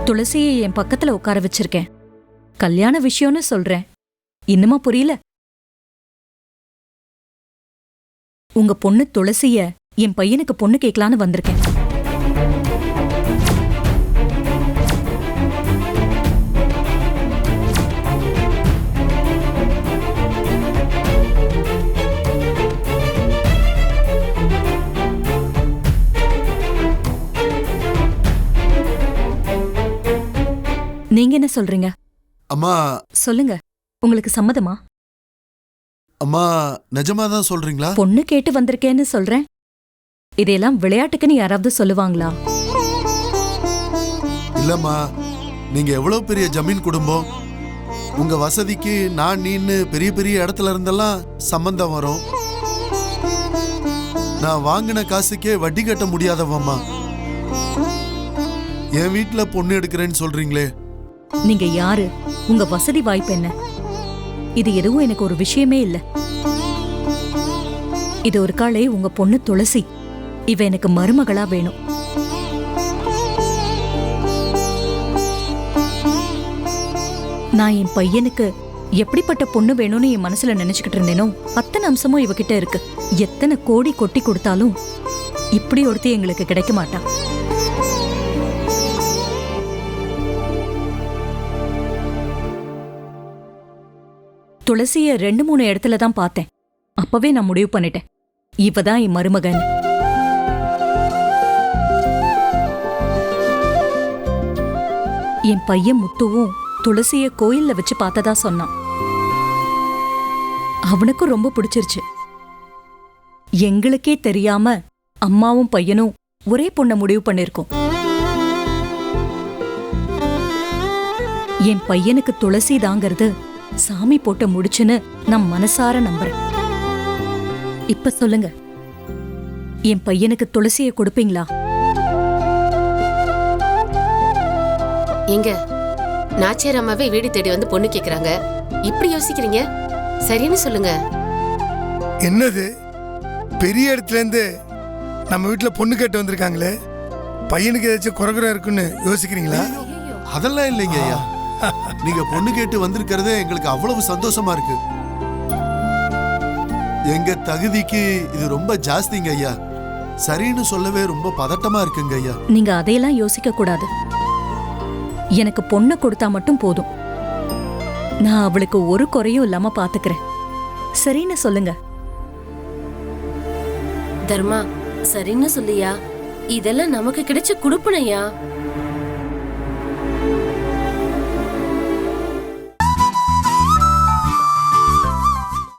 துளசியை என் பக்கத்துல உட்கார வச்சிருக்கேன். கல்யாண விஷயம்னு சொல்றேன். இன்னுமா புரியல? உங்க பொண்ணு துளசிய என் பையனுக்கு பொண்ணு கேட்கலான்னு வந்திருக்கேன். நீங்க என்ன சொல்றீங்க? அம்மா சொல்லுங்க, உங்களுக்கு சம்மதமா? அம்மா நிஜமாதான் சொல்றீங்களா? பொண்ணு கேட்டு வந்திருக்கேன்னு சொல்றேன். இதையெல்லாம் விளையாட்டுக்குன்னு யாராவது சொல்லுவாங்களா? இல்லம்மா, நீங்க எவ்வளவு பெரிய ஜமீன் குடும்பம். உங்க வசதிக்கு நான் நீன்னு பெரிய பெரிய இடத்துல இருந்தெல்லாம் சம்பந்தம் வரும். நான் வாங்கின காசுக்கே வட்டி கட்ட முடியாதவம்மா. என் வீட்டுல பொண்ணு எடுக்கிறேன்னு சொல்றீங்களே. நீங்க யாரு? உங்க வசதி வாய்ப்பு என்ன? இது எதுவும் எனக்கு ஒரு விஷயமே இல்ல. இது ஒரு காலை உங்க பொண்ணு துளசி. இவ எனக்கு மருமகளா வேணும். நான் என் பையனுக்கு எப்படிப்பட்ட பொண்ணு வேணும்னு என் மனசுல நினைச்சுக்கிட்டு இருந்தேனோ அத்தனை அம்சமும் இவகிட்ட இருக்கு. எத்தனை கோடி கொட்டி கொடுத்தாலும் இப்படி ஒருத்தி எங்களுக்கு கிடைக்க மாட்டான். துளசிய 2-3 இடத்துல தான் பார்த்தேன். அப்பவே நான் முடிவு பண்ணிட்டேன், இவதான் என் மருமகன். என் பையன் முத்துவும் துளசிய கோயில்ல வச்சு பார்த்ததா சொன்னான். அவனுக்கும் ரொம்ப பிடிச்சிருச்சு. எங்களுக்கே தெரியாம அம்மாவும் பையனும் ஒரே பொண்ண முடிவு பண்ணிருக்கோம். என் பையனுக்கு துளசி தாங்கிறது சாமி போட்ட முடிச்சுன்னு நான் மனசார நம்புறேன். இப்ப சொல்லுங்க, என் பையனுக்கு துளசியை கொடுப்பீங்களா? எங்க நாச்சியார் அம்மாவே வீடு தேடி வந்து பொண்ணு கேக்குறாங்க. இப்படி யோசிக்கிறீங்க? சரின்னு சொல்லுங்க. என்னது பெரிய இடத்துல இருந்து நம்ம வீட்டுல பொண்ணு கேட்டு வந்திருக்காங்களே, பையனுக்கு ஏதாச்சும் குறைகுறை இருக்குன்னு யோசிக்கிறீங்களா? அதெல்லாம் இல்லைங்க ஐயா. நீங்க பொண்ணு கேட்டு வந்திருக்கிறதே எங்களுக்கு அவ்வளவு சந்தோஷமா இருக்கு. எங்க தகுதிக்கு இது ரொம்ப ஜாஸ்திங்க ஐயா. சரின்னு சொல்லவே ரொம்ப பதட்டமா இருக்குங்க ஐயா. நீங்க அதையெல்லாம் யோசிக்க கூடாது. எனக்கு பொண்ணை கொடுத்தா மட்டும் போதும். நான் அவளுக்கு ஒரு குறையும் இல்லாம பாத்துக்கிறேன். சரின்னு சொல்லுங்க. தர்மா, சரின்னு சொல்லியா? இதெல்லாம் நமக்கு கிடைச்ச குடுப்பனையா?